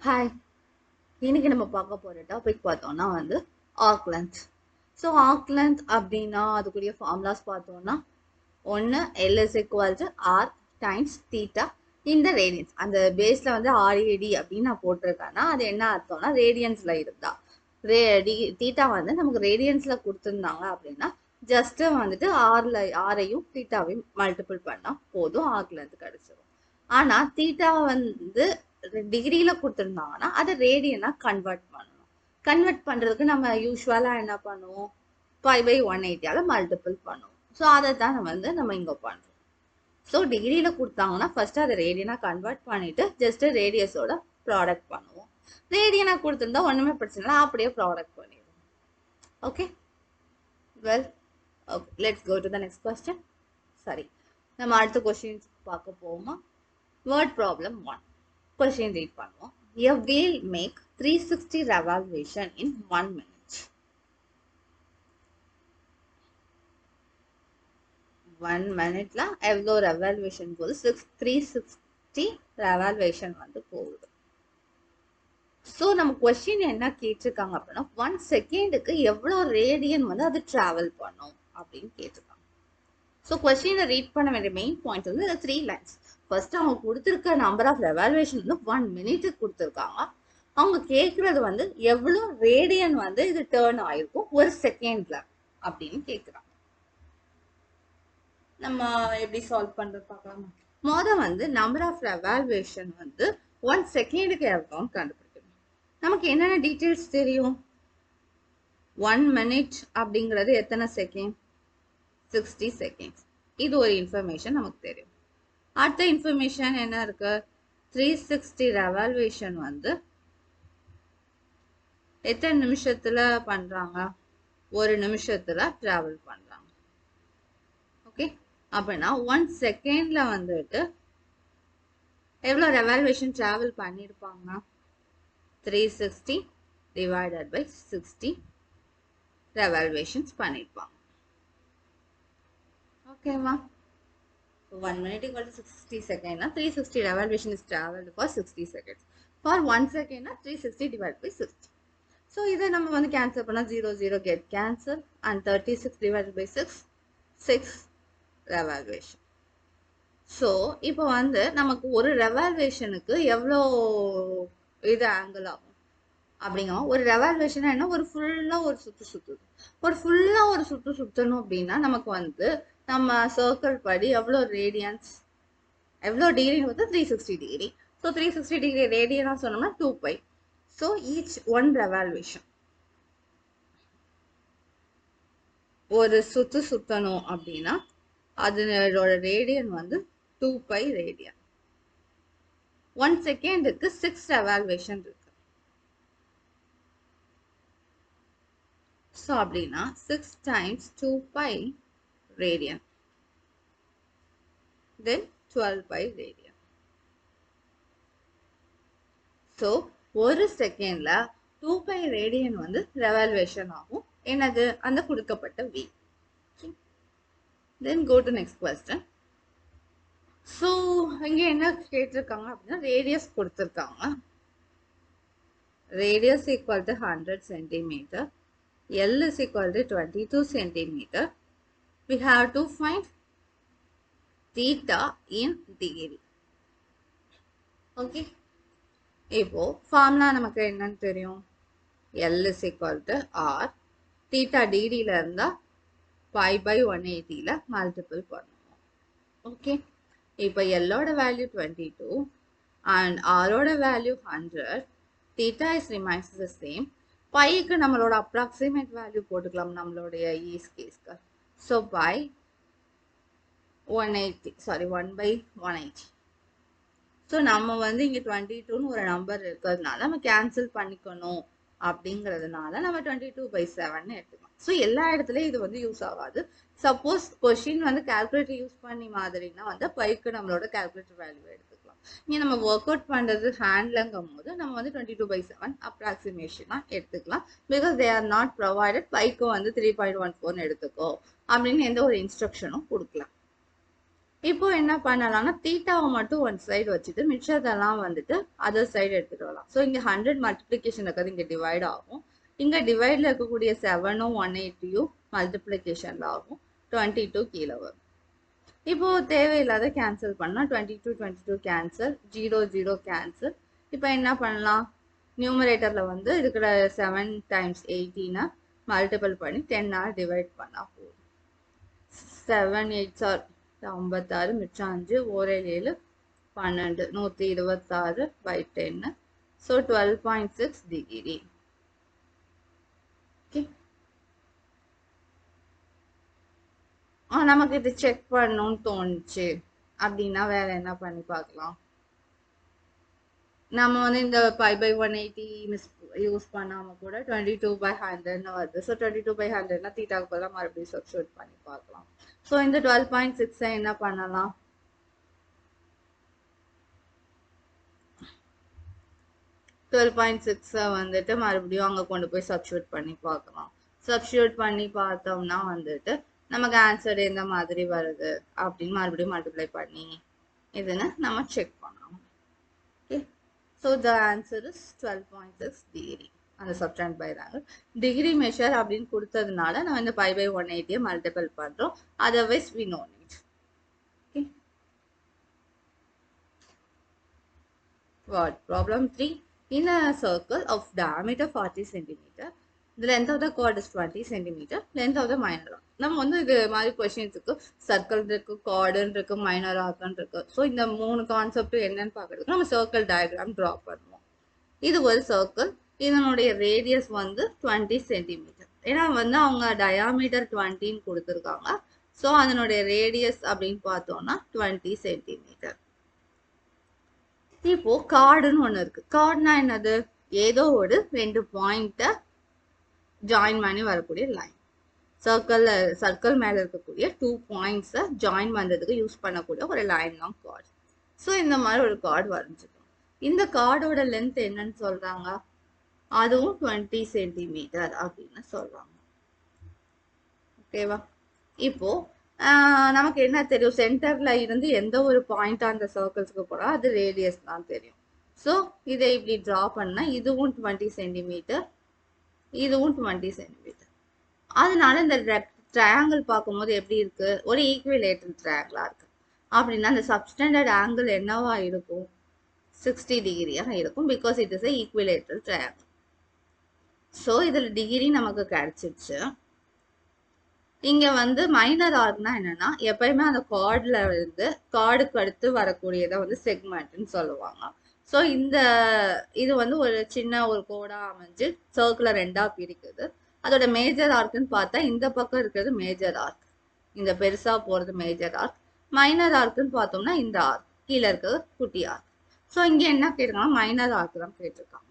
Hi, இன்னைக்கு நம்ம பார்க்க போற டாபிக் பார்த்தோம்னா arc length. So arc length அப்படின்னா அதுக்குரிய ஃபார்முலாஸ் பார்த்தோம்னா ஒன்று L is equal to R times theta இந்த ரேடியன்ஸ். அந்த பேஸ்ல ஆர்ஏடி அப்படின்னு நான் போட்டிருக்கேன்னா அது என்ன அர்த்தம்னா ரேடியன்ஸ்ல இருந்தா தீட்டா நமக்கு ரேடியன்ஸ்ல கொடுத்துருந்தாங்க அப்படின்னா ஜஸ்ட் ஆரையும் தீட்டாவையும் மல்டிபிள் பண்ணா போதும், ஆர்க் லென்த் கிடைச்சிடும். ஆனா தீட்டா டிகிரியில கொடுத்துருந்தாங்கன்னா அதை ரேடியனா கன்வெர்ட் பண்ணணும். கன்வெர்ட் பண்றதுக்கு நம்ம யூஸ்வலா என்ன பண்ணுவோம், 5/180 மல்டிபிள் பண்ணுவோம். ஸோ அதை தான் நம்ம இங்க பண்றோம். ஸோ டிகிரியில கொடுத்தாங்கன்னா ஃபர்ஸ்ட் அதை ரேடியனா கன்வெர்ட் பண்ணிட்டு ஜஸ்ட் ரேடியஸோட ப்ராடக்ட் பண்ணுவோம். ரேடியனா கொடுத்துருந்தா ஒண்ணுமே பிரச்சனை இல்லை, அப்படியே ப்ராடக்ட் பண்ணிடுவோம். Okay, well, okay, let's go to the next question. சரி, நம்ம அடுத்த கொஸ்டின்ஸ் பார்க்க போவோமா? Word problem 1. Question read பண்ணுவோம். A whale make 360 revolution in 1 minute. 1 minuteல எவ்வளோ revolution போகுது? 360 revolution போகுது. ஸோ நம்ம கொஸ்டின் என்ன கேட்டிருக்காங்க அப்படின்னா 1 செகண்டுக்கு எவ்வளோ ரேடியன் அது டிராவல் பண்ணும் அப்படின்னு கேட்டிருக்காங்க. ஸோ கொஸ்டினை ரீட் பண்ண வேண்டிய மெயின் பாயிண்ட் 3 லைன்ஸ். ஃபர்ஸ்ட் அவங்க கொடுத்துருக்க நம்பர் ஆஃப் ரெவால்வேஷன் 1 மினிட்டுக்கு கொடுத்துருக்காங்க. அவங்க கேட்கறது எவ்வளோ ரேடியன் இது டேர்ன் ஆயிருக்கும் ஒரு செகண்ட்ல அப்படின்னு கேட்குறாங்க. நம்ம எப்படி சால்வ் பண்றது பார்க்கலாமா? மொதல் நம்பர் ஆஃப் ரெவால்வேஷன் 1 செகண்டுக்கு எவ்வளோன்னு கண்டுபிடிக்கணும். நமக்கு என்னென்ன டீட்டெயில்ஸ் தெரியும்? 1 மினிட் அப்படிங்கிறது எத்தனை செகண்ட்? 60 செகண்ட்ஸ். இது ஒரு இன்ஃபர்மேஷன் நமக்கு தெரியும். அடுத்த இன்ஃபர்மேஷன் என்ன இருக்கு? 360 ரெவால்வேஷன் எத்தனை நிமிஷத்துல பண்றாங்க? ஒரு நிமிஷத்துல டிராவல் பண்றாங்க. ஓகே, அப்படின்னா 1 செகண்ட்ல எவ்வளவு ரெவால்வேஷன் டிராவல் பண்ணிருப்பாங்க? 360 டிவைடட் பை 60 ரெவால்வேஷன்ஸ் பண்ணிருப்பாங்க. ஓகேவா? 1 minute equal to 60 seconds. 360 revolution is traveled for 60 seconds. For 1 second, 360 divided by 60. So, இதை நம்ம cancel பண்ணா 0, 0 get cancel. And 36 divided by 6, 6 revolution. So, இப்போ நமக்கு ஒரு revolutionக்கு எவ்வளோ இது ஆங்கிள் ஆகும் அப்படிங்க? ஒரு ரெவால்வேஷன் என்ன? ஒரு ஃபுல்லா ஒரு சுத்து சுத்துது. ஒரு ஃபுல்லா ஒரு சுத்து சுத்தணும் அப்படின்னா நமக்கு நம்ம சர்க்கிள் படி எவ்வளோ ரேடியன்ஸ், எவ்வளோ டிகிரி 360 டிகிரி. ஸோ 360 டிகிரி ரேடியனா சொன்னோம்னா 2π. ஸோ ஈச் 1 ரெவால்வேஷன் ஒரு சுத்து சுத்தணும் அப்படின்னா அதனோட ரேடியன் 2π ரேடியன். 1 செகண்டுக்கு 6 ரெவால்வேஷன் இருக்கு. ஸோ அப்படின்னா 6 times 2π radian, then 12π radian. So ஒரு செகண்ட்ல 2π radian ரெவால்வேஷன் ஆகும். என்னது? அந்த கொடுக்கப்பட்ட v. Then go to next question. So இங்க என்ன கேட்டிருக்காங்க அப்படின்னா ரேடியஸ் கொடுத்திருக்காங்க. Radius equal to 100 centimeter. L is equal to 22 centimeter. We have to find theta in degree. Okay. இப்போ ஃபார்முலா நமக்கு என்னன்னு தெரியும்? L is equal to R. theta டிகிரியில இருந்தா π/180ல மல்டிபிள் பண்ணுவோம். ஓகே, இப்போ L ஓட வேல்யூ 22 and R ஓட value 100. theta is remains the same. பைக்கு நம்மளோட அப்ராக்சிமேட் வேல்யூ போட்டுக்கலாம் நம்மளுடைய ஈஸ் கேஸ்க்கு. So pi 1/180. ஸோ நம்ம இங்கே 22ன்னு ஒரு நம்பர் இருக்கிறதுனால நம்ம கேன்சல் பண்ணிக்கணும் அப்படிங்கிறதுனால நம்ம 22/7 எடுத்துக்கலாம். ஸோ எல்லா இடத்துலையும் இது யூஸ் ஆகாது. சப்போஸ் கொஸ்டின் கால்குலேட்டர் யூஸ் பண்ணி மாதிரினா பைக்கு நம்மளோட கால்குலேட்டர் வேல்யூ எடுத்துக்கலாம். இங்கே நம்ம ஒர்க் அவுட் பண்ணுறது ஹேண்ட்லங்கும் போது நம்ம 22/7 அப்ராக்சிமேஷனாக எடுத்துக்கலாம். Because they are not provided bike 3.14 எடுத்துக்கோ அப்படின்னு எந்த ஒரு இன்ஸ்ட்ரக்ஷனும் கொடுக்கலாம். இப்போ என்ன பண்ணலாம்னா தீட்டாவை மட்டும் ஒன் சைடு வச்சுட்டு மிச்சதெல்லாம் வந்துட்டு அதர் சைடு எடுத்துட்டு வரலாம். ஸோ இங்க 100 மல்டிப்ளிகேஷன் இருக்கிறது இங்க டிவைட் ஆகும். இங்க டிவைட்ல இருக்கக்கூடிய 7ம் 180யும் மல்டிப்ளிகேஷன்ல ஆகும். 22 கீழே வரும். இப்போ தேவையில்லாத கேன்சல் பண்ணா 22 கேன்சல், 0 கேன்சல். இப்போ என்ன பண்ணலாம், நியூமரேட்டர்ல வந்து இருக்கிற 7 டைம்ஸ் 18 மல்டிபிள் பண்ணி 10 டிவைட் பண்ணா போதும். 7 8 ஆர் 56, மிச்சம் 5, 1 7 12, 126 by 10. So 12.6 degree. ஓகே, நமக்கு இது செக் பண்ணணும்னு தோணுச்சு அப்படின்னா வேற என்ன பண்ணி பார்க்கலாம். நம்ம வந்து இந்த 5/180 யூஸ் பண்ணாம கூட 22/100 வருது. ஸோ 22/100 தீட்டாக்கு பதிலாக மறுபடியும் சப்ஸ்டிட்யூட் பண்ணி பார்க்கலாம். ஸோ இந்த 12.6 என்ன பண்ணலாம், 12.6 வந்துட்டு மறுபடியும் அங்க கொண்டு போய் சப்ஸ்டிட்யூட் பண்ணி பார்க்கலாம். சப்ஸ்டிட்யூட் பண்ணி பார்த்தோம்னா வந்துட்டு நமக்கு ஆன்சர் எந்த மாதிரி வருது அப்படின்னு மறுபடியும் மல்டிப்ளை பண்ணி இதுன்னு நம்ம செக் பண்ணலாம். Okay, so the answer is 12.6 degree. அந்த subtend by angle degree measure அப்படின்னு கொடுத்ததுனால நம்ம இந்த 5/180 மல்டிபிள் பண்றோம். Otherwise we no need. Okay, what problem 3. In a circle of diameter 40 centimeter, the length of the chord is 20 centimeter, length of the minor arc. நம்ம வந்து இது மாதிரி questions இருக்கு, சர்க்கிள் இருக்கு, கார்டுன்னு இருக்கு, மைனர் ஆர்க்னு இருக்கு. ஸோ இந்த 3 கான்செப்ட் என்னன்னு பார்க்கறதுக்கு நம்ம சர்க்கிள் டயக்ராம் ட்ரா பண்ணுவோம். இது ஒரு சர்க்கிள், இதனுடைய ரேடியஸ் வந்து 20 சென்டிமீட்டர். ஏன்னா வந்து அவங்க டயாமீட்டர் 20ன்னு கொடுத்துருக்காங்க. ஸோ அதனுடைய ரேடியஸ் அப்படின்னு பார்த்தோம்னா 20 சென்டிமீட்டர். இப்போ கார்டுன்னு ஒண்ணு இருக்கு. கார்டுனா என்னது, ஏதோ ஒரு 2 பாயிண்ட்டை ஜாயின் பண்ணி வரக்கூடிய லைன். சர்க்கிள் மேல இருக்கக்கூடிய 2 பாயிண்ட்ஸை ஜாயின் பண்றதுக்கு யூஸ் பண்ணக்கூடிய ஒரு லைன் தான் கார்டு. ஸோ இந்த மாதிரி ஒரு கார்டு வரைஞ்சிக்கணும். இந்த கார்டோட லென்த் என்னன்னு சொல்றாங்க, அதுவும் 20 சென்டிமீட்டர் அப்படின்னு சொல்றாங்க. ஓகேவா, இப்போ நமக்கு என்ன தெரியும், சென்டர்ல இருந்து எந்த ஒரு பாயிண்ட் அந்த சர்க்கிள்ஸ்க்கு போறா அது ரேடியஸ் தான் தெரியும். ஸோ இதை இப்படி டிரா பண்ணா இதுவும் 20 சென்டிமீட்டர், இதுவும் 20 சென்டிமீட்டர். அதனால இந்த ட்ரையாங்கிள் பார்க்கும்போது எப்படி இருக்கு, ஒரு ஈக்குவிலேட்டரல் ட்ரையாங்கிளா இருக்கு. அப்படின்னா அந்த சப்ஸ்டெண்டட் ஆங்கிள் என்னவா இருக்கும், 60 டிகிரியாக இருக்கும். Because it is equilateral triangle. So இதுல டிகிரி நமக்கு கிடைச்சிருச்சு. இங்க வந்து மைனர் ஆர்க்னா என்னன்னா, எப்பயுமே அந்த கார்டுல இருந்து கார்டுக்கு அடுத்து வரக்கூடியதை வந்து செக்மெண்ட்னு சொல்லுவாங்க. ஸோ இது வந்து ஒரு சின்ன ஒரு கோடா அமைஞ்சு சர்க்குலர் 2ஆ பிரிக்குது. அதோட மேஜர் ஆர்க்னு பார்த்தா இந்த பக்கம் இருக்கிறது மேஜர் ஆர்க், இந்த பெருசா போறது மேஜர் ஆர்க். மைனர் ஆர்க்னு பார்த்தோம்னா இந்த ஆர்க், கீழே இருக்கிறது குட்டி ஆர்க். ஸோ இங்க என்ன கேட்டிருக்காங்க, மைனர் ஆர்க் தான் கேட்டிருக்காங்க.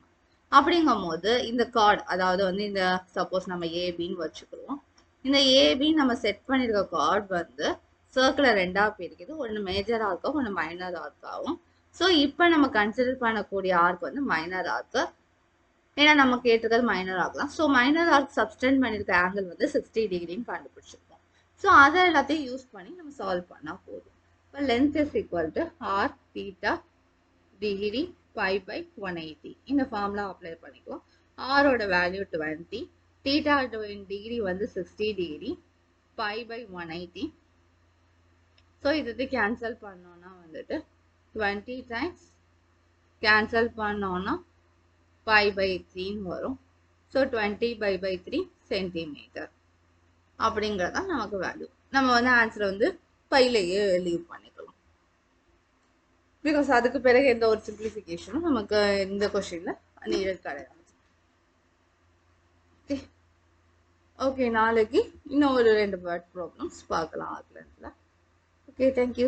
அப்படிங்கும் போது இந்த கார்டு, அதாவது வந்து இந்த சப்போஸ் நம்ம ஏபின்னு வச்சுக்கிறோம். இந்த ஏபி நம்ம செட் பண்ணிருக்க கார்டு வந்து சர்க்கிளர் 2ஆ பிரிக்குது, ஒன்று மேஜர் ஆர்க்கும் ஒன்று மைனர் ஆர்க்காகவும். ஸோ இப்போ நம்ம கன்சிடர் பண்ணக்கூடிய ஆர்க் வந்து மைனர் ஆர்க்கு, ஏன்னா நம்ம கேட்டிருக்கிறது மைனர் ஆர்க் தான். ஸோ மைனர் ஆர்க் சப்ஸ்டெண்ட் பண்ணிருக்க ஆங்கிள் வந்து 60 டிகிரின்னு கண்டுபிடிச்சிருக்கோம். ஸோ அதை எல்லாத்தையும் யூஸ் பண்ணி நம்ம சால்வ் பண்ணா போதும். இப்போ length is equal to R theta degree 5/180. இந்த ஃபார்முலா அப்ளை பண்ணிக்குவோம். ஆரோட வேல்யூ 20, தீட்டா டிகிரி வந்து 60 டிகிரி, 5/180. ஸோ இது கேன்சல் பண்ணோம்னா வந்துட்டு 20 டைம்ஸ் கேன்சல் பண்ணோம்னா 5/3 வரும். ஸோ 20/3 சென்டிமீட்டர் அப்படிங்கிறதான் நமக்கு வேல்யூ. நம்ம வந்து ஆன்சர் வந்து பையிலேயே லீவ் பண்ணிக்கலாம். பிகாஸ் அதுக்கு பிறகு எந்த ஒரு சிம்பிளிஃபிகேஷனும் நமக்கு இந்த கொஸ்டின்ல நீடட் கிடையாது. ஓகே, நாளைக்கு இன்னும் ஒரு 2 ப்ராப்ளம்ஸ் பார்க்கலாம் ஆர்க்லென்த்ல. Okay, thank you.